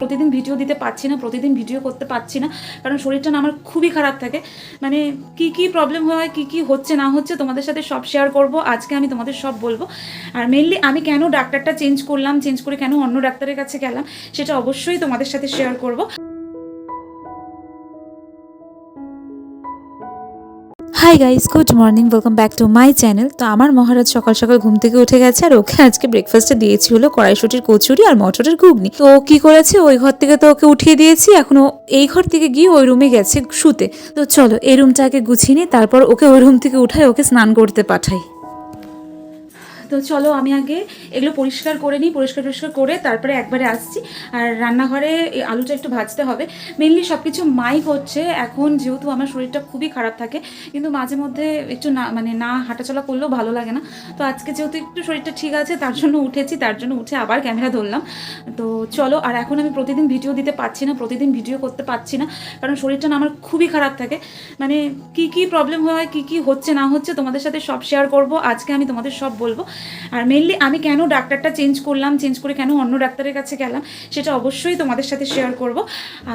প্রতিদিন ভিডিও দিতে পারছি না, প্রতিদিন ভিডিও করতে পারছি না, কারণ শরীরটা না আমার খুবই খারাপ থাকে। মানে কি প্রবলেম হয়, কি হচ্ছে না হচ্ছে তোমাদের সাথে সব শেয়ার করব। আজকে আমি তোমাদের সব বলবো। আর মেনলি আমি কেন ডাক্তারটা চেঞ্জ করলাম, চেঞ্জ করে কেন অন্য ডাক্তারের কাছে গেলাম, সেটা অবশ্যই তোমাদের সাথে শেয়ার করব। Hi guys, good morning, welcome back to my channel. তো আমার মহারাজ সকাল সকাল ঘুম থেকে উঠে গেছে, আর ওকে আজকে ব্রেকফাস্টে দিয়েছি হলো কড়াইশুটির কচুরি আর মটরের ঘুগনি। তো কি করেছে, ওই ঘর থেকে তো ওকে উঠিয়ে দিয়েছি, এখনো এই ঘর থেকে গিয়ে ওই রুমে গেছে শুতে। তো চলো এই রুমটা আগে গুছিয়ে নিই, তারপর ওকে ওই রুম থেকে উঠাই, ওকে স্নান করতে পাঠাই। তো চলো আমি আগে এগুলো পরিষ্কার করে নিই, পরিষ্কার করে তারপরে একবারে আসছি। আর রান্নাঘরে এই আলুটা একটু ভাজতে হবে। মেনলি সব কিছু মাই হচ্ছে এখন, যেহেতু আমার শরীরটা খুবই খারাপ থাকে, কিন্তু মাঝে মধ্যে একটু না হাঁটাচলা করলেও ভালো লাগে না। তো আজকে যেহেতু একটু শরীরটা ঠিক আছে, তার জন্য উঠেছি, তার জন্য উঠে আবার ক্যামেরা ধরলাম। তো চলো, আর এখন আমি প্রতিদিন ভিডিও দিতে পারছি না, প্রতিদিন ভিডিও করতে পারছি না, কারণ শরীরটা না আমার খুবই খারাপ থাকে। মানে কি প্রবলেম হয়, কি হচ্ছে না হচ্ছে তোমাদের সাথে সব শেয়ার করব। আজকে আমি তোমাদের সব বলবো। আর মেনলি আমি কেন ডাক্তারটা চেঞ্জ করলাম, চেঞ্জ করে কেন অন্য ডাক্তারের কাছে গেলাম, সেটা অবশ্যই তোমাদের সাথে শেয়ার করব।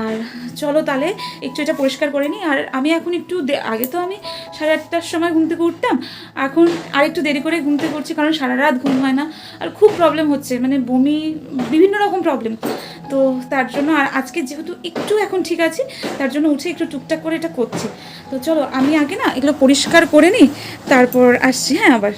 আর চলো তাহলে একটু এটা পরিষ্কার করে নিই। আর আমি এখন একটু আগে তো আমি 8:30টার সময় ঘুম থেকে উঠতাম, এখন আর একটু দেরি করে ঘুম থেকে উঠছি, কারণ সারা রাত ঘুম হয় না, আর খুব প্রবলেম হচ্ছে, মানে বমি, বিভিন্ন রকম প্রবলেম। তো তার জন্য আর আজকে যেহেতু একটু এখন ঠিক আছে, তার জন্য উঠে একটু টুকটাক করে এটা করছি। তো চলো আমি আগে না এগুলো পরিষ্কার করে নিই, তারপর আসছি। হ্যাঁ আবার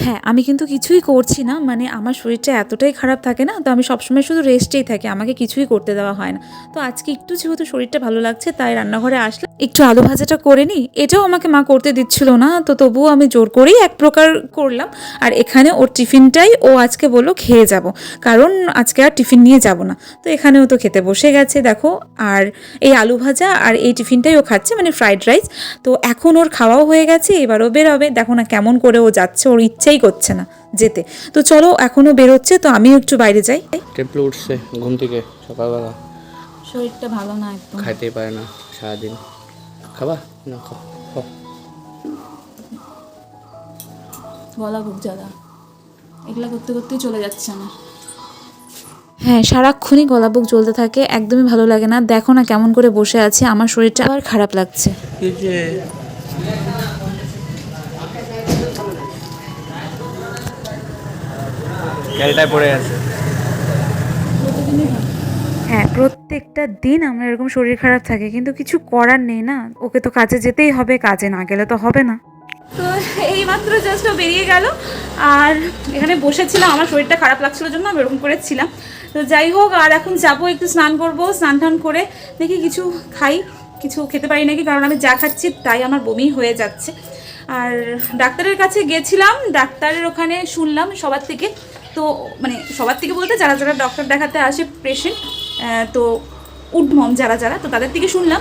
হ্যাঁ, আমি কিন্তু কিছুই করছি না, মানে আমার শরীরটা এতটাই খারাপ থাকে না, তো আমি সবসময় শুধু রেস্টেই থাকি, আমাকে কিছুই করতে দেওয়া হয় না। তো আজকে একটু যেহেতু শরীরটা ভালো লাগছে, তাই রান্নাঘরে আসলাম, একটু আলু ভাজাটা করে নিই। এটাও আমাকে মা করতে দিচ্ছিল না, তো তবুও আমি জোর করেই এক প্রকার করলাম। আর এখানে ওর টিফিনটাই ও আজকে বললো খেয়ে যাব, কারণ আজকে আর টিফিন নিয়ে যাব না। তো এখানেও তো খেতে বসে গেছে দেখো, আর এই আলু ভাজা আর এই টিফিনটাই ও খাচ্ছে, মানে ফ্রাইড রাইস। তো এখন ওর খাওয়াও হয়ে গেছে, এবারও বেরোবে। দেখো না কেমন করে ও যাচ্ছে, ওর ইচ্ছাই করছে না যেতে। তো চলো এখনো বেরোচ্ছে, তো আমিও একটু বাইরে যাই। টেম্পলে উঠছে ঘুম থেকে সকালবেলা, শরীরটা ভালো না একদম, খাইতেই পারে না সারাদিন। খাবা না? খাও খাও। গলা খুব জ্বালা, এগুলা করতে করতেই চলে যাচ্ছে না। হ্যাঁ, সারাক্ষণই গলা বুক জ্বলতে থাকে, একদমই ভালো লাগে না। দেখো না কেমন করে বসে আছে, আমার শরীরটা আবার খারাপ লাগছে। এই যে ক্যালটায় পড়ে আছে। হ্যাঁ, প্রত্যেকটা দিন আমার এরকম শরীর খারাপ থাকে, কিন্তু কিছু করার নেই না, ওকে তো কাজে যেতেই হবে, কাজে না গেলে তো হবে না। তো এইমাত্র জাস্ট বেরিয়ে গেল, আর এখানে বসেছিলাম, আমার শরীরটা খারাপ লাগছিল জন্য আমি এরকম করেছিলাম। তো যাই হোক, আর এখন যাবো একটু স্নান করবো, স্নান টান করে দেখি কিছু খাই, কিছু খেতে পারি নাকি, কারণ আমি যা খাচ্ছি তাই আমার বমি হয়ে যাচ্ছে। আর ডাক্তারের কাছে গেছিলাম, ডাক্তারের ওখানে শুনলাম সবার থেকে, তো মানে সবার থেকে বলতে যারা যারা ডক্টর দেখাতে আসে পেশেন্ট, তো উডমম যারা তো তাদের থেকে শুনলাম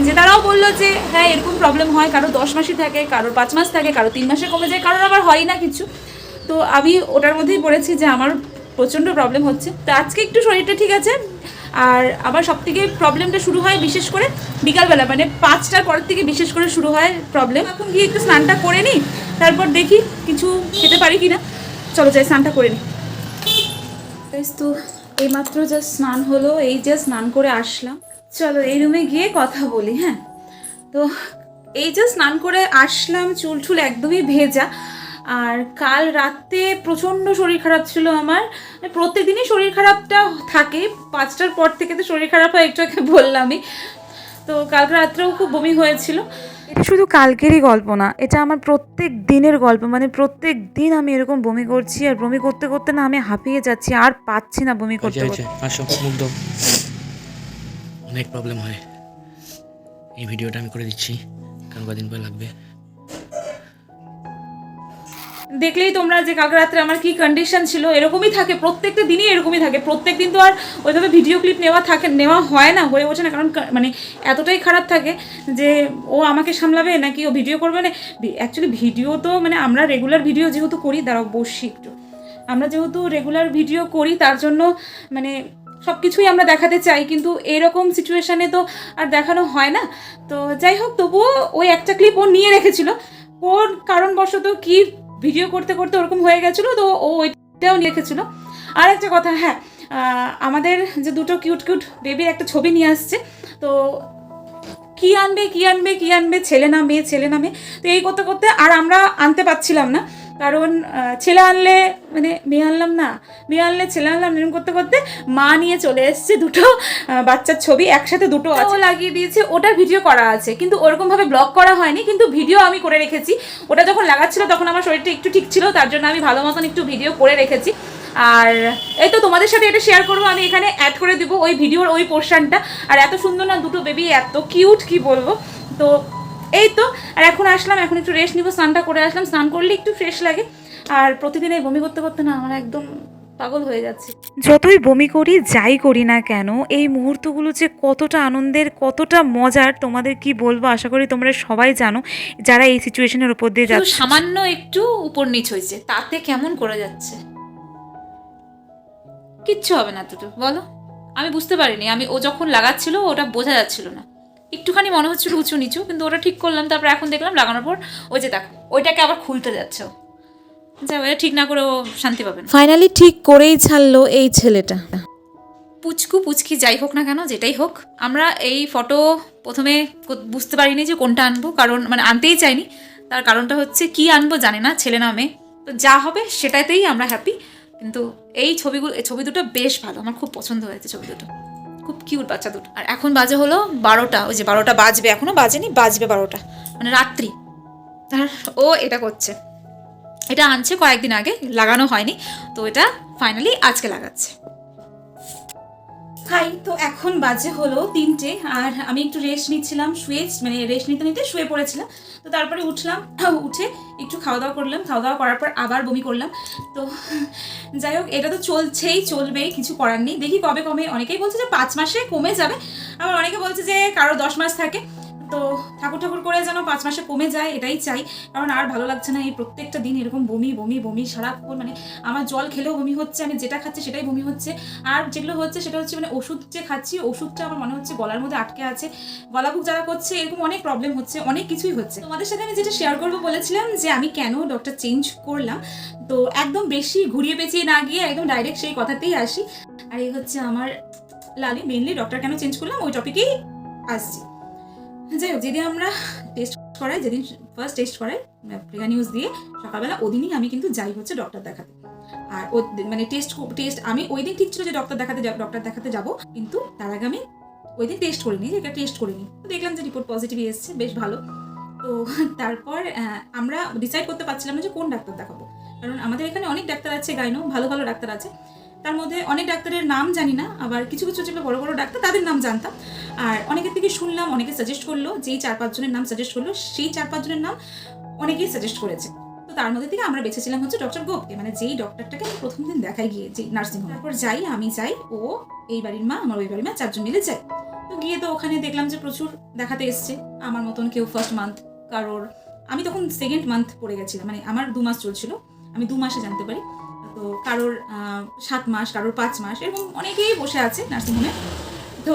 যে তারাও বললো যে হ্যাঁ এরকম প্রবলেম হয়, কারো 10 মাসই থাকে, কারোর 5 মাস থাকে, কারো 3 মাসে কমে যায়, কারোর আবার হয় না কিছু। তো আমি ওটার মধ্যেই পড়েছি যে আমার প্রচণ্ড প্রবলেম হচ্ছে। তো আজকে একটু শরীরটা ঠিক আছে, আর আবার সব থেকে প্রবলেমটা শুরু হয় বিশেষ করে বিকালবেলা, মানে 5টার পর থেকে বিশেষ করে শুরু হয় প্রবলেম। এখন গিয়ে একটু স্নানটা করে নিই, তারপর দেখি কিছু খেতে পারি কি না। চলো যাই স্নানটা করে নিই। তো এইমাত্র জাস্ট স্নান হলো, এই যে স্নান করে আসলাম। চলো এই রুমে গিয়ে কথা বলি। হ্যাঁ, তো এই যে স্নান করে আসলাম, চুল টুল একদমই ভেজা। আর কাল রাতে প্রচণ্ড শরীর খারাপ ছিল আমার, প্রত্যেকদিনই শরীর খারাপটা থাকে, 5টার পর থেকে তো শরীর খারাপ হয়, একটু আগে বললামই। তো কালকে রাত্রেও খুব বমি হয়েছিল। এটা শুধু কালকেরই গল্প না, এটা আমার প্রত্যেক দিনের গল্প, মানে প্রত্যেক দিন আমি এরকম বমি করছি, আর বমি করতে করতে না আমি হাঁপিয়ে যাচ্ছি, আর পাচ্ছি না বমি করতে করতে। আসো মুগ্ধ, অনেক প্রবলেম হয়। এই ভিডিওটা আমি করে দিচ্ছি, কারণ কদিন পর লাগবে। দেখলেই তোমরা যে কালকে রাত্রে আমার কি কন্ডিশন ছিল। এরকমই থাকে, প্রত্যেকটা দিনই এরকমই থাকে, প্রত্যেক দিন তো আর ওইভাবে ভিডিও ক্লিপ নেওয়া হয় না, হয়ে ওঠে না, কারণ মানে এতটাই খারাপ থাকে যে ও আমাকে সামলাবে নাকি ও ভিডিও করবে না। অ্যাকচুয়ালি ভিডিও তো মানে আমরা রেগুলার ভিডিও যেহেতু করি, দাঁড়াও বসি একটু, আমরা যেহেতু রেগুলার ভিডিও করি তার জন্য মানে সব কিছুই আমরা দেখাতে চাই, কিন্তু এরকম সিচুয়েশানে তো আর দেখানো হয় না। তো যাই হোক, তবুও ওই একটা ক্লিপ ও নিয়ে রেখেছিল, কোন কারণবশত কি ভিডিও করতে করতে ওরকম হয়ে গেছিলো, তো ও ওইটাও নিয়ে রেখেছিল। আর একটা কথা, হ্যাঁ আমাদের যে দুটো কিউট কিউট বেবির একটা ছবি নিয়ে আসছে। তো কি আনবে ছেলে না মেয়ে। তো এই করতে করতে আর আমরা আনতে পারছিলাম না, কারণ ছেলে আনলে মানে মেয়ে আনলে ছেলে আনলাম, এরকম করতে করতে মা নিয়ে চলে এসছে দুটো বাচ্চার ছবি, একসাথে দুটো আছে লাগিয়ে দিয়েছে। ওটার ভিডিও করা আছে, কিন্তু ওরকমভাবে ব্লগ করা হয়নি, কিন্তু ভিডিও আমি করে রেখেছি। ওটা যখন লাগাচ্ছিল তখন আমার শরীরটা একটু ঠিক ছিল, তার জন্য আমি ভালো মতন একটু ভিডিও করে রেখেছি। আর এই তো তোমাদের সাথে এটা শেয়ার করবো, আমি এখানে অ্যাড করে দিব ওই ভিডিওর ওই পোর্শনটা। আর এত সুন্দর না দুটো বেবি, এত কিউট কি বলবো। তো এই তো, আর এখন আসলাম, এখন একটু রেস্ট নিব, স্নানটা করে আসলাম, স্নান করলে একটু ফ্রেশ লাগে। আর প্রতিদিন এই বমি করতে করতে না আমার একদম পাগল হয়ে যাচ্ছে। যতই বমি করি যাই করি না কেন, এই মুহূর্তগুলো যে কতটা আনন্দের, কতটা মজার, তোমাদের কি বলবো, আশা করি তোমরা সবাই জানো যারা এই সিচুয়েশনের উপর দিয়ে যাচ্ছে। সামান্য একটু উপর নিচ হয়েছে, তাতে কেমন করে যাচ্ছে, কিচ্ছু হবে না দুটো, বলো। আমি বুঝতে পারিনি, ও যখন লাগাচ্ছিল ওটা বোঝা যাচ্ছিল না, একটুখানি মনে হচ্ছিল উঁচু নিচু, কিন্তু ওটা ঠিক করলাম। তারপর এখন দেখলাম লাগানোর পর ওই যে দেখো ওইটাকে আবার খুলতে যাচ্ছে, যা ওটা ঠিক না করে ও শান্তি পাবে না। ফাইনালি ঠিক করেই ছাড়লো এই ছেলেটা। পুচকি যাই হোক না কেন, যেটাই হোক, আমরা এই ফটো প্রথমে বুঝতে পারিনি যে কোনটা আনবো, কারণ মানে আনতেই চাইনি। তার কারণটা হচ্ছে কি আনবো জানি না, ছেলে না মেয়ে, তো যা হবে সেটাতেই আমরা হ্যাপি। কিন্তু এই ছবি দুটো বেশ ভালো, আমার খুব পছন্দ হয়েছে ছবি দুটো, খুব কিউট বাচ্চা দুটো। আর এখন বাজে হলো 12টা, ওই যে 12টা বাজবে, এখনো বাজেনি, বাজবে 12টা, মানে রাত্রি। আর ও এটা করছে, এটা আনছে কয়েকদিন আগে, লাগানো হয়নি, তো এটা ফাইনালি আজকে লাগাচ্ছে। হাই, তো এখন বাজে হলো 3টে, আর আমি একটু রেস্ট নিচ্ছিলাম, রেস্ট নিতে শুয়ে পড়েছিলাম। তো তারপরে উঠলাম, উঠে একটু খাওয়া দাওয়া করলাম, খাওয়া দাওয়া করার পর আবার বমি করলাম। তো যাই হোক, এটা তো চলবেই, কিছু করার নেই। দেখি কবে কমে। অনেকেই বলছে যে 5 মাসে কমে যাবে, আবার অনেকে বলছে যে কারো 10 মাস থাকে। তো ঠাকুর করে যেন 5 মাসে কমে যায়, এটাই চাই, কারণ আর ভালো লাগছে না এই প্রত্যেকটা দিন এরকম বমি সারাক্ষণ। মানে আমার জল খেলেও বমি হচ্ছে, আমি যেটা খাচ্ছি সেটাই বমি হচ্ছে। আর যেগুলো হচ্ছে সেটা হচ্ছে মানে ওষুধ যে খাচ্ছি, ওষুধটা আমার মনে হচ্ছে গলার মধ্যে আটকে আছে, গলা বুক জ্বালা করছে, এরকম অনেক প্রবলেম হচ্ছে, অনেক কিছুই হচ্ছে। তোমাদের সাথে আমি যেটা শেয়ার করবো বলেছিলাম যে আমি কেন ডক্টর চেঞ্জ করলাম, তো একদম বেশি ঘুরিয়ে পেঁচিয়ে না গিয়ে একদম ডাইরেক্ট সেই কথাতেই আসি। আর এই হচ্ছে আমার লালি, মেনলি ডক্টর কেন চেঞ্জ করলাম ওই টপিকেই আসছি। যাই হোক, যেদিন আমরা যেদিন ফার্স্ট টেস্ট করাই প্রিয়া নিউজ দিয়ে সকালবেলা, ওদিনই আমি কিন্তু যাই হচ্ছে ডক্টর দেখাতে। আর ও মানে টেস্ট আমি ওই দিন ঠিক ছিল যে ডক্টর দেখাতে যাবো, কিন্তু তার আগে আমি ওই দিন টেস্ট করিনি, তো দেখলাম যে রিপোর্ট পজিটিভই এসছে, বেশ ভালো। তো তারপর আমরা ডিসাইড করতে পারছিলাম না যে কোন ডাক্তার দেখাবো, কারণ আমাদের এখানে অনেক ডাক্তার আছে, গাইনো ভালো ডাক্তার আছে, তার মধ্যে অনেক ডাক্তারের নাম জানি না, আবার কিছু যেগুলো বড় ডাক্তার তাদের নাম জানতাম। আর অনেকের থেকে শুনলাম, অনেকে সাজেস্ট করলো, যেই 4-5 জনের নাম সাজেস্ট করলো, সেই 4-5 জনের নাম অনেকেই সাজেস্ট করেছে। তো তার মধ্যে থেকে আমরা বেছেছিলাম হচ্ছে ডক্টর গোপকে, মানে যেই ডক্টরটাকে আমি প্রথম দিন দেখাই গিয়ে, যে নার্সিংহোম। তারপর আমি যাই, ও এই বাড়ির মা, আমার ওই বাড়ির মা, 4 জন মিলে যাই। তো গিয়ে তো ওখানে দেখলাম যে প্রচুর দেখাতে এসছে, আমার মতন কেউ ফার্স্ট মান্থ, কারোর আমি তখন সেকেন্ড মান্থ পড়ে গেছিলাম, মানে আমার 2 মাস চলছিল, আমি 2 মাসে জানতে পারি। তো কারোর 7 মাস, কারোর 5 মাস, এরকম অনেকেই বসে আছে নার্সিংহোমে। তো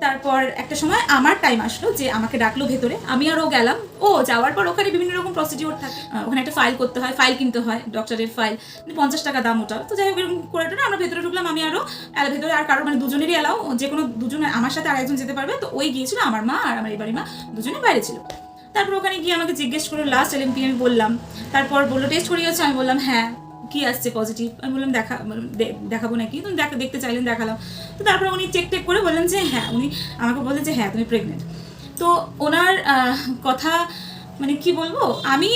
তারপর একটা সময় আমার টাইম আসলো যে আমাকে ডাকলো ভেতরে, আমি আর ও গেলাম। ও যাওয়ার পর ওখানে বিভিন্ন রকম প্রসিডিওর থাকে, ওখানে একটা ফাইল করতে হয়, ফাইল কিনতে হয়, ডক্টরের ফাইল, 50 টাকা দাম ওটা। তো যাই হোক, এরকম করে আমরা ভেতরে ঢুকলাম, আমি আরও ভেতরে, আর কারো মানে দুজনেরই এলাও, যে কোনো দুজনে আমার সাথে আর একজন যেতে পারবে। তো ওই গিয়েছিল, আমার মা আর আমার এই বাড়ির মা দুজনে বাইরে ছিল। তারপর ওখানে গিয়ে আমাকে জিজ্ঞেস করলো লাস্ট LMP, আমি বললাম। তারপর বললো টেস্ট করিয়েছে, আমি বললাম হ্যাঁ, কি আসছে পজিটিভ, আমি বললাম দেখাবো নাকি, তুমি দেখতে চাইলেন, দেখালাম। তো তারপর উনি চেক করে বললেন যে হ্যাঁ, উনি আমাকে বললেন যে হ্যাঁ তুমি প্রেগনেন্ট। তো ওনার কথা মানে কি বলবো, আমি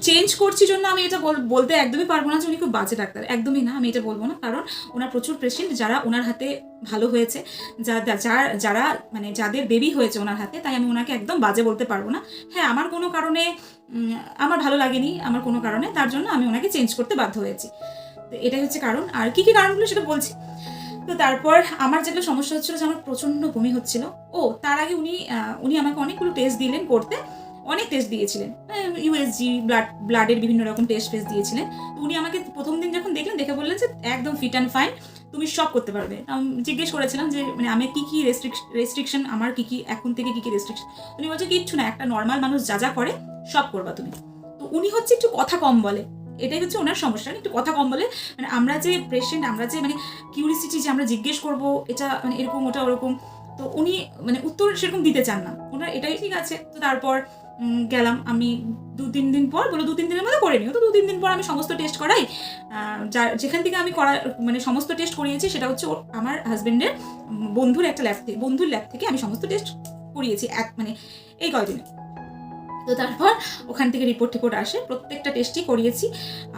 চেঞ্জ করছি জন্য আমি এটা বলতে একদমই পারবো না যে উনি খুব বাজে ডাক্তার, একদমই না, আমি এটা বলবো না, কারণ ওনার প্রচুর পেশেন্ট যারা ওনার হাতে ভালো হয়েছে, যারা মানে যাদের বেবি হয়েছে ওনার হাতে, তাই আমি ওনাকে একদম বাজে বলতে পারবো না। হ্যাঁ, আমার কোনো কারণে আমার ভালো লাগেনি, আমার কোনো কারণে, তার জন্য আমি ওনাকে চেঞ্জ করতে বাধ্য হয়েছি। তো এটাই হচ্ছে কারণ, আর কি কারণগুলো সেটা বলছি। তো তারপর আমার যেগুলো সমস্যা হচ্ছিলো যে আমার প্রচণ্ড বমি হচ্ছিল। তার আগে উনি আমাকে অনেকগুলো টেস্ট দিলেন করতে, অনেক টেস্ট দিয়েছিলেন, USG, ব্লাডের বিভিন্ন রকম টেস্ট দিয়েছিলেন। তো উনি আমাকে প্রথম দিন যখন দেখলেন, দেখে বললেন যে একদম ফিট অ্যান্ড ফাইন, তুমি সব করতে পারবে। জিজ্ঞেস করেছিলাম যে মানে আমি কি রেস্ট্রিকশন, আমার কি এখন থেকে কি রেস্ট্রিকশন। উনি বলছে কিচ্ছু না, একটা নর্মাল মানুষ যা করে সব করবা তুমি। তো উনি হচ্ছে একটু কথা কম বলে, এটাই হচ্ছে ওনার সমস্যা, একটু কথা কম বলে। মানে আমরা যে পেশেন্ট, আমরা যে মানে কিউরিসিটি যে আমরা জিজ্ঞেস করবো এটা মানে এরকম ওটা ওরকম, তো উনি মানে উত্তর সেরকম দিতে চান না, ওনার এটাই ঠিক আছে। তো তারপর গেলাম আমি 2-3 দিন পর, বলো 2-3 দিনের মধ্যে করে নিও। তো 2-3 দিন পর আমি সমস্ত টেস্ট করাই, যেখান থেকে আমি মানে সমস্ত টেস্ট করিয়েছি সেটা হচ্ছে আমার হাজবেন্ডের বন্ধুর একটা ল্যাব থেকে আমি সমস্ত টেস্ট করিয়েছি মানে এই কয়দিনে। তো তারপর ওখান থেকে রিপোর্ট আসে, প্রত্যেকটা টেস্টই করিয়েছি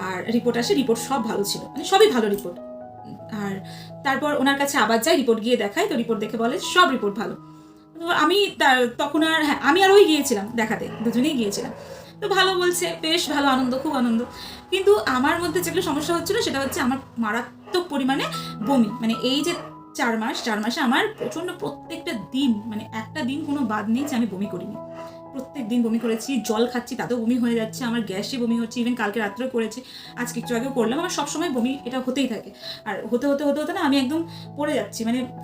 আর রিপোর্ট আসে, রিপোর্ট সব ভালো ছিল, মানে সবই ভালো রিপোর্ট। আর তারপর ওনার কাছে আবার যাই, রিপোর্ট গিয়ে দেখাই, তো রিপোর্ট দেখে বলে সব রিপোর্ট ভালো। তো আমি তখন আর আমি আর ওই গিয়েছিলাম দেখাতে, দুজনেই গিয়েছিলাম। তো ভালো বলছে, বেশ ভালো, আনন্দ, খুব আনন্দ। কিন্তু আমার মধ্যে যেগুলো সমস্যা হচ্ছিল সেটা হচ্ছে আমার মারাত্মক পরিমাণে বমি, মানে এই যে 4 মাসে আমার প্রচণ্ড প্রত্যেকটা দিন, মানে একটা দিন কোনো বাদ নেই যে আমি বমি করিনি, প্রত্যেক দিন বমি করেছি, জল খাচ্ছি তাতেও বমি হয়ে যাচ্ছে, আমার গ্যাসে বমি হচ্ছে, ইভেন কালকে রাত্রেও করেছি, আজকে একটু আগেও করলাম, আমার সবসময় বমি এটা হতেই থাকে। আর হতে না আমি একদম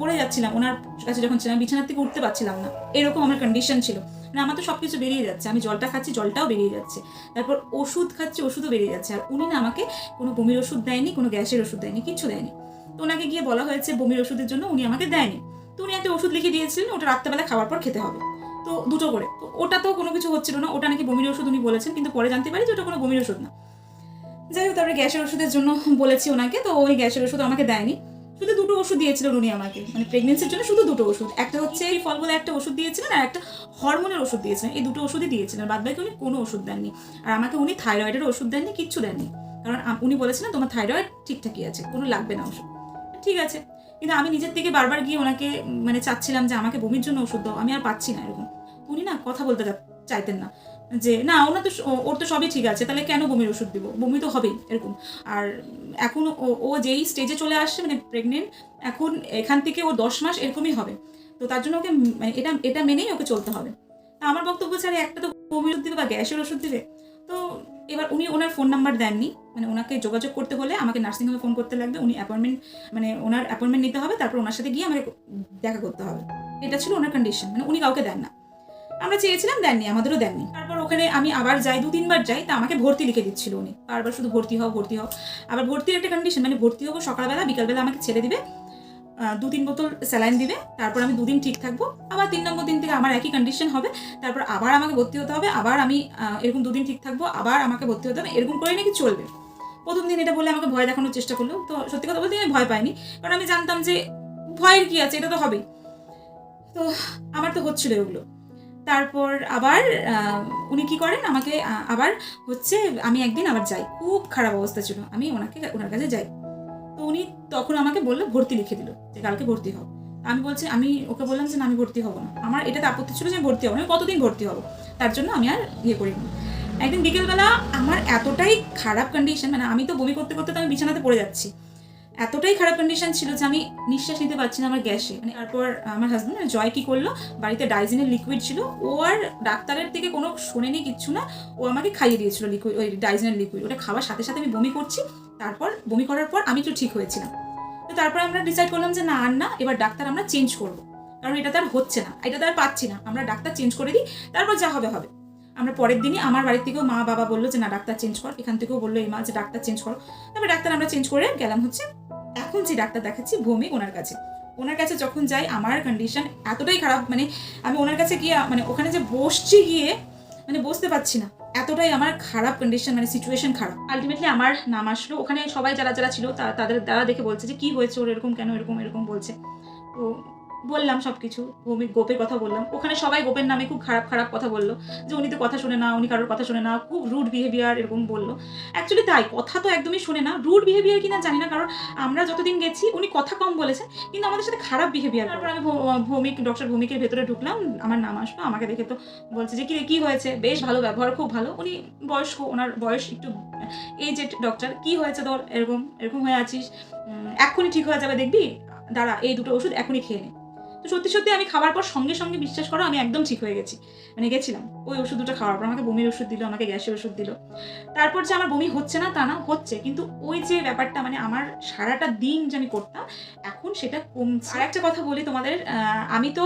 পড়ে যাচ্ছিলাম ওনার কাছে যখন ছিলাম, বিছানার থেকে উঠতে পারছিলাম না, এরকম আমার কন্ডিশন ছিল। মানে আমার তো সব কিছু বেরিয়ে যাচ্ছে, আমি জলটা খাচ্ছি, জলটাও বেরিয়ে যাচ্ছে, তারপর ওষুধ খাচ্ছি, ওষুধও বেরিয়ে যাচ্ছে। আর উনি না আমাকে কোনো বমির ওষুধ দেয়নি, কোনো গ্যাসের ওষুধ দেয়নি, কিচ্ছু দেয়নি। তো ওনাকে গিয়ে বলা হয়েছে বমির ওষুধের জন্য, উনি আমাকে দেয়নি। তো উনি একটা ওষুধ লিখে দিয়েছিলেন, ওটা রাত্রেবেলা খাওয়ার পর খেতে হবে, তো 2টো করে। তো ওটা তো কোনো কিছু হচ্ছিল না, ওটা নাকি বমির ওষুধ উনি বলেছেন, কিন্তু পরে জানতে পারি যে ওটা কোনো বমির ওষুধ না। যাই হোক, তারপরে গ্যাসের ওষুধের জন্য বলেছি ওনাকে, তো ওই গ্যাসের ওষুধ আমাকে দেয়নি, শুধু 2টো ওষুধ দিয়েছিলেন উনি আমাকে, মানে প্রেগনেন্সির জন্য শুধু 2টো ওষুধ। একটা হচ্ছে এই ফল বলে একটা ওষুধ দিয়েছিলেন, আর একটা হরমোনের ওষুধ দিয়েছিলেন, এই 2টো ওষুধই দিয়েছিলেন, বাদ বাকি উনি কোনো ওষুধ দেননি। আর আমাকে উনি থাইরয়েডের ওষুধ দেননি, কিচ্ছু দেননি, কারণ উনি বলেছিলেন তোমার থাইরয়েড ঠিকঠাকই আছে, কোনো লাগবে না ওষুধ। ঠিক আছে, কিন্তু আমি নিজের থেকে বারবার গিয়ে ওনাকে মানে চাচ্ছিলাম যে আমাকে বমির জন্য ওষুধ দাও, আমি আর পাচ্ছি না এরকম। উনি না কথা বলতে চাইতেন না, যে না ওর তো সবই ঠিক আছে, তাহলে কেন বমির ওষুধ দিব, বমি তো হবেই এরকম। আর এখন ও যেই স্টেজে চলে আসছে, মানে প্রেগনেন্ট, এখন এখান থেকে ও 10 মাস এরকমই হবে, তো তার জন্য ওকে মানে এটা মেনেই ওকে চলতে হবে। তা আমার বক্তব্য ছাড়া একটা তো বমির ওষুধ দিবে বা গ্যাসের ওষুধ দিবে। তো এবার উনি ওনার ফোন নাম্বার দেননি, মানে ওনাকে যোগাযোগ করতে হলে আমাকে নার্সিংহোমে ফোন করতে লাগবে, উনি ওনার অ্যাপয়েন্টমেন্ট নিতে হবে, তারপর ওনার সাথে গিয়ে আমাকে দেখা করতে হবে। এটা ছিল ওনার কন্ডিশন, মানে উনি কাউকে দেন না। আমরা চেয়েছিলাম, দেননি, আমাদেরও দেননি। তারপর ওখানে আমি আবার যাই, 2-3 বার যাই, তা আমাকে ভর্তি লিখে দিচ্ছিল উনি, বারবার শুধু ভর্তি হও। আবার ভর্তির একটা কন্ডিশন, মানে ভর্তি হবো সকালবেলা, বিকালবেলা আমাকে ছেড়ে দিবে, 2-3 বোতল স্যালাইন দিবে, তারপর আমি 2 দিন ঠিক থাকবো, আবার 3 নম্বর দিন থেকে আমার একই কন্ডিশন হবে, তারপর আবার আমাকে ভর্তি হতে হবে, আবার আমি এরকম 2 দিন ঠিক থাকবো, আবার আমাকে ভর্তি হতে হবে, এরকম করে নাকি চলবে। প্রথম দিন এটা বলে আমাকে ভয় দেখানোর চেষ্টা করলো, তো সত্যি কথা বলতে আমি ভয় পাইনি, কারণ আমি জানতাম যে ভয়ের কি আছে, এটা তো হবেই। তো আমার তো হচ্ছিল এগুলো। তারপর আবার উনি কি করেন, আমাকে আবার হচ্ছে আমি একদিন আবার যাই, খুব খারাপ অবস্থা ছিল, আমি ওনার কাছে যাই, তো উনি তখন আমাকে বললো ভর্তি লিখে দিল যে কালকে ভর্তি হও। আমি ওকে বললাম যে না, আমি ভর্তি হবো না, আমার এটাতে আপত্তি ছিল যে আমি ভর্তি হবো না, আমি কতদিন ভর্তি হবো, তার জন্য আমি আর করিনি। একদিন বিকেলবেলা আমার এতটাই খারাপ কন্ডিশন, মানে আমি তো বমি করতে করতে তো আমি বিছানাতে পড়ে যাচ্ছি, এতটাই খারাপ কন্ডিশন ছিল যে আমি নিঃশ্বাস নিতে পারছি না আমার গ্যাসে। মানে তারপর আমার হাজব্যান্ড জয় কি করলো, বাড়িতে ডাইজিনের লিকুইড ছিল, ও আর ডাক্তারের থেকে কোনো শোনেনি, কিচ্ছু না, ও আমাকে খাইয়ে দিয়েছিল লিকুইড, ওই ডাইজিনের লিকুইড, ওটা খাওয়ার সাথে সাথে আমি বমি করছি। তারপর বমি করার পর আমি একটু ঠিক হয়েছিলাম। তো তারপর আমরা ডিসাইড করলাম যে না, এবার ডাক্তার আমরা চেঞ্জ করবো, কারণ এটা তার হচ্ছে না, এটা তার পাচ্ছি না, আমরা ডাক্তার চেঞ্জ করে দিই, তারপর যা হবে হবে। আমরা পরের দিনই আমার বাড়ির থেকেও মা বাবা বললো যে না, ডাক্তার চেঞ্জ কর, এখান থেকেও বললো এই মা যে ডাক্তার চেঞ্জ করো। তারপর ডাক্তার আমরা চেঞ্জ করে গেলাম হচ্ছে এখন যে ডাক্তার দেখাচ্ছি ভৌমিক, ওনার কাছে যখন যাই আমার কন্ডিশন এতটাই খারাপ, মানে আমি ওনার কাছে গিয়ে মানে ওখানে যে বসছি গিয়ে মানে বসতে পারছি না, এতটাই আমার খারাপ কন্ডিশন, মানে সিচুয়েশন খারাপ। আলটিমেটলি আমার নাম আসলো, ওখানে সবাই যারা ছিল তাদের দ্বারা দেখে বলছে যে কি হয়েছে ওর, এরকম কেন, এরকম বলছে। তো বললাম সব কিছু, ভৌমিক গোপের কথা বললাম, ওখানে সবাই গোপের নামে খুব খারাপ কথা বললো, যে উনি তো কথা শোনে না, উনি কারোর কথা শোনে না, খুব রুড বিহেভিয়ার এরকম বললো। অ্যাকচুয়ালি তাই, কথা তো একদমই শোনে না, রুড বিহেভিয়ার কিনা জানি না, কারণ আমরা যতদিন গেছি উনি কথা কম বলেছেন, কিন্তু আমাদের সাথে খারাপ বিহেভিয়ার। তারপর আমি ডক্টর ভৌমিকের ভেতরে ঢুকলাম, আমার নাম আসলো, আমাকে দেখে তো বলছে যে কি হয়েছে, বেশ ভালো ব্যবহার, খুব ভালো, উনি বয়স্ক, ওনার বয়স একটু এজেড ডক্টর, কি হয়েছে তোর, এরকম হয়ে আছিস, এক্ষুনি ঠিক হয়ে যাবে দেখবি, দাঁড়া এই 2টো ওষুধ এখনই খেয়ে নে। তো সত্যি আমি খাবার পর সঙ্গে বিশ্বাস করো আমি একদম ঠিক হয়ে গেছি, মানে গেছিলাম ওই ওষুধ 2টা খাওয়ার পর, আমাকে বমির ওষুধ দিল, আমাকে গ্যাসের ওষুধ দিল। তারপর যে আমার বমি হচ্ছে না তা না, হচ্ছে, কিন্তু ওই যে ব্যাপারটা, মানে আমার সারাটা দিন যে আমি করতাম এখন সেটা কমছে। আর একটা কথা বলি তোমাদের, আমি তো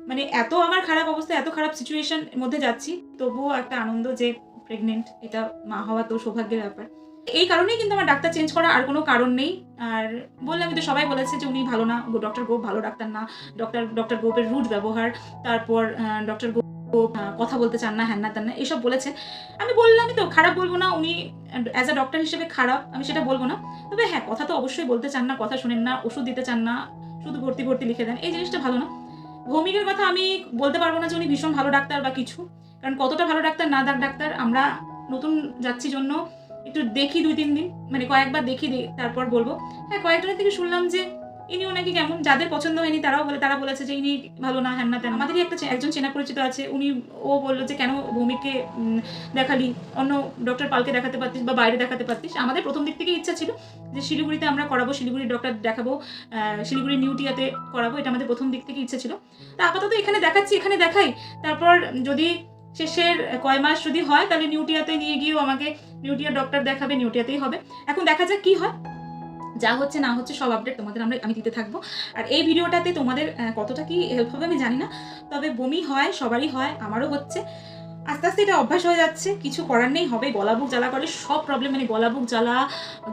মানে এত আমার খারাপ অবস্থা, এত খারাপ সিচুয়েশন মধ্যে যাচ্ছি, তবুও একটা আনন্দ যে প্রেগনেন্ট, এটা মা হওয়া তো সৌভাগ্যের ব্যাপার। এই কারণেই কিন্তু আমার ডাক্তার চেঞ্জ করা আর কোনো কারণ নেই। আর বললাম কিন্তু সবাই বলেছে যে উনি ভালো না, ডক্টর গোপ ভালো ডাক্তার না, ডক্টর গোপের রুট ব্যবহার, তারপর ডক্টর গোপ কথা বলতে চান না, হ্যান না ত্যান না, এসব বলেছেন। আমি বললামই তো, খারাপ বলবো না, উনি অ্যাজ আ ডক্টর হিসেবে খারাপ আমি সেটা বলবো না। তবে হ্যাঁ, কথা তো অবশ্যই বলতে চান না, কথা শোনেন না, ওষুধ দিতে চান না, শুধু ভর্তি লিখে দেন, এই জিনিসটা ভালো না। ভৌমিকের কথা আমি বলতে পারবো না যে উনি ভীষণ ভালো ডাক্তার বা কিছু, কারণ কতটা ভালো ডাক্তার না ডাক্তার আমরা নতুন যাচ্ছি জন্য একটু দেখি 2-3 দিন, মানে কয়েকবার দেখি তারপর বলবো। হ্যাঁ, কয়েকজনের থেকে শুনলাম যে ইনিও নাকি কেমন, যাদের পছন্দ হয়নি তারা বলেছে যে ইনি ভালো না, হ্যান না তেন। আমাদেরই একজন চেনা পরিচিত আছে, ও বললো যে কেন ভৌমিককে দেখালি, অন্য ডক্টর পালকে দেখাতে পারতিস বা বাইরে দেখাতে পারতিস। আমাদের প্রথম দিক থেকে ইচ্ছা ছিল যে শিলিগুড়িতে আমরা করাবো, শিলিগুড়ির ডক্টর দেখাবো, শিলিগুড়ির নিউটিয়াতে করাবো, এটা আমাদের প্রথম দিক থেকে ইচ্ছা ছিল। তা আপাতত এখানে দেখাই, তারপর যদি শেষের কয় মাস যদি হয় তাহলে নিউটিয়াতে নিয়ে গিয়েও আমাকে নিউটিয়ার ডক্টর দেখাবে, নিউটিয়াতেই হবে। এখন দেখা যাক কি হয়, যা হচ্ছে না হচ্ছে সব আপডেট তোমাদের আমি দিতে থাকবো। আর এই ভিডিওটাতে তোমাদের কতটা কি হেল্প হবে আমি জানি না, তবে বমি হয়, সবারই হয়, আমারও হচ্ছে। আস্তে আস্তে এটা অভ্যাস হয়ে যাচ্ছে, কিছু করার নেই, হবে। গলা বুক জ্বালা করে সব প্রবলেম, মানে গলা বুক জ্বালা,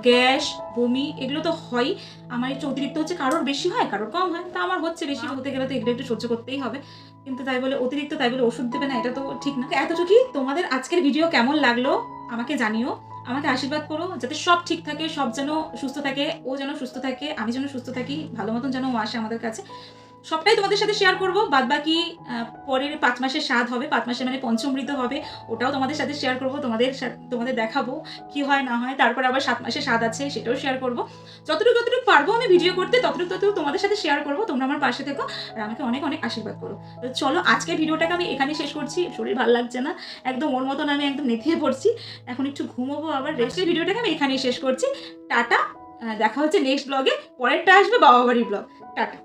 গ্যাস, বমি, এগুলো তো হয়। আমার একটু অতিরিক্ত হচ্ছে, কারোর বেশি হয় কারোর কম হয়, তা আমার হচ্ছে বেশি হতে গেলে তো এগুলো একটু সহ্য করতেই হবে। কিন্তু তাই বলে অতিরিক্ত, তাই বলে ওষুধ দেবে না, এটা তো ঠিক না। এতটুকুই। তোমাদের আজকের ভিডিও কেমন লাগলো আমাকে জানিও, আমাকে আশীর্বাদ করো যাতে সব ঠিক থাকে, সব যেন সুস্থ থাকে, ও যেন সুস্থ থাকে, আমি যেন সুস্থ থাকি, ভালো মতন যেন ও আসে আমাদের কাছে। সবটাই তোমাদের সাথে শেয়ার করবো। বাদবাকি পরের 5 মাসের স্বাদ হবে, 5 মাসে মানে পঞ্চমৃত হবে, ওটাও তোমাদের সাথে শেয়ার করবো, তোমাদের দেখাবো কি হয় না হয়। তারপর আবার 7 মাসের স্বাদ আছে, সেটাও শেয়ার করবো। যতটুকু পারবো আমি ভিডিও করতে, ততটুকু তোমাদের সাথে শেয়ার করবো। তোমরা আমার পাশে থেকো আর আমাকে অনেক আশীর্বাদ করো। তো চলো, আজকের ভিডিওটাকে আমি এখানেই শেষ করছি। শরীর ভালো লাগছে না, একদম ওর মতন আমি একদম নেতিয়ে পড়ছি, এখন একটু ঘুমোবো আবার। রেস্টের ভিডিওটাকে আমি এখানেই শেষ করছি। টাটা, দেখা হচ্ছে নেক্সট ব্লগে। পরেরটা আসবে বাবা বাড়ির ব্লগ। টাটা।